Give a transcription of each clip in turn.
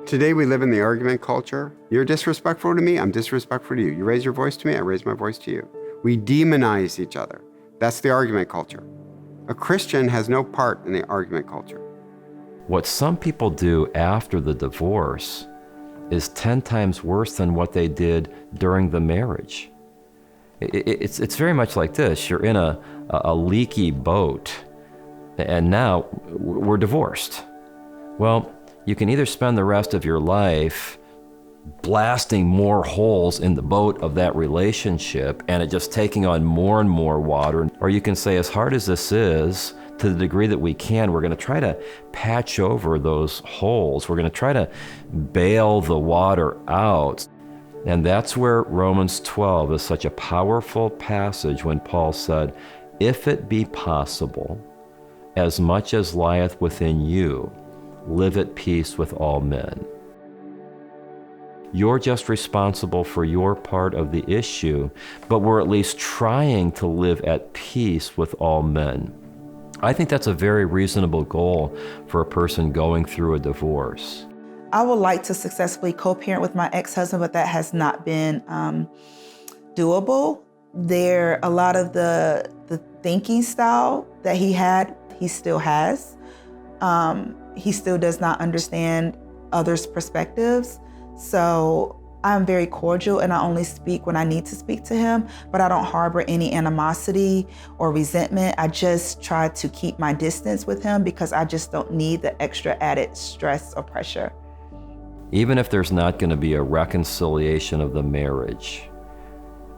Today we live in the argument culture. You're disrespectful to me, I'm disrespectful to you. You raise your voice to me, I raise my voice to you. We demonize each other. That's the argument culture. A Christian has no part in the argument culture. What some people do after the divorce is 10 times worse than what they did during the marriage. It's very much like this. You're in a leaky boat, and now we're divorced. Well, you can either spend the rest of your life blasting more holes in the boat of that relationship and it just taking on more and more water, or you can say, as hard as this is, to the degree that we can, we're going to try to patch over those holes. We're going to try to bail the water out. And that's where Romans 12 is such a powerful passage when Paul said, if it be possible, as much as lieth within you, live at peace with all men. You're just responsible for your part of the issue, but we're at least trying to live at peace with all men. I think that's a very reasonable goal for a person going through a divorce. I would like to successfully co-parent with my ex-husband, but that has not been doable. A lot of the thinking style that he had, he still has. He still does not understand others' perspectives. So I'm very cordial and I only speak when I need to speak to him, but I don't harbor any animosity or resentment. I just try to keep my distance with him because I just don't need the extra added stress or pressure. Even if there's not going to be a reconciliation of the marriage,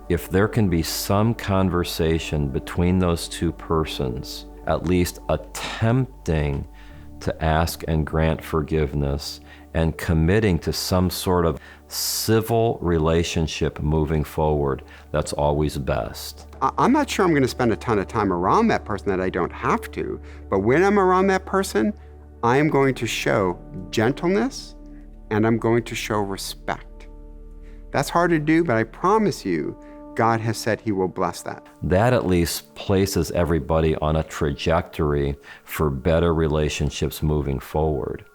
if there can be some conversation between those two persons, at least attempting to ask and grant forgiveness and committing to some sort of civil relationship moving forward, that's always best. I'm not sure I'm going to spend a ton of time around that person that I don't have to, but when I'm around that person, I am going to show gentleness and I'm going to show respect. That's hard to do, but I promise you, God has said he will bless that. That at least places everybody on a trajectory for better relationships moving forward.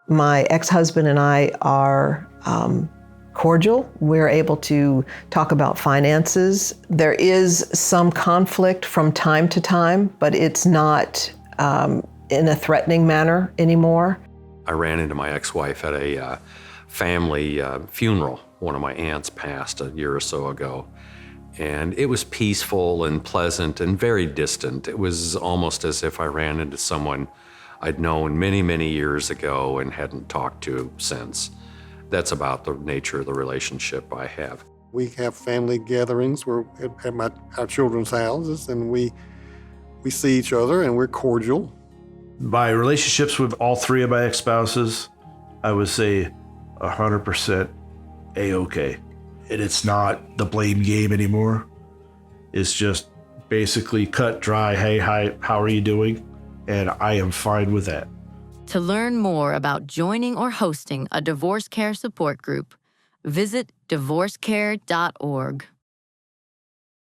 My ex-husband and I are cordial. We're able to talk about finances. There is some conflict from time to time, but it's not in a threatening manner anymore. I ran into my ex-wife at a family funeral. One of my aunts passed a year or so ago. And it was peaceful and pleasant and very distant. It was almost as if I ran into someone I'd known many, many years ago and hadn't talked to since. That's about the nature of the relationship I have. We have family gatherings. We're at our children's houses, and we see each other, and we're cordial. My relationships with all three of my ex-spouses, I would say 100% A-okay. And it's not the blame game anymore. It's just basically cut dry. Hey, hi, how are you doing? And I am fine with that. To learn more about joining or hosting a divorce care support group, visit DivorceCare.org.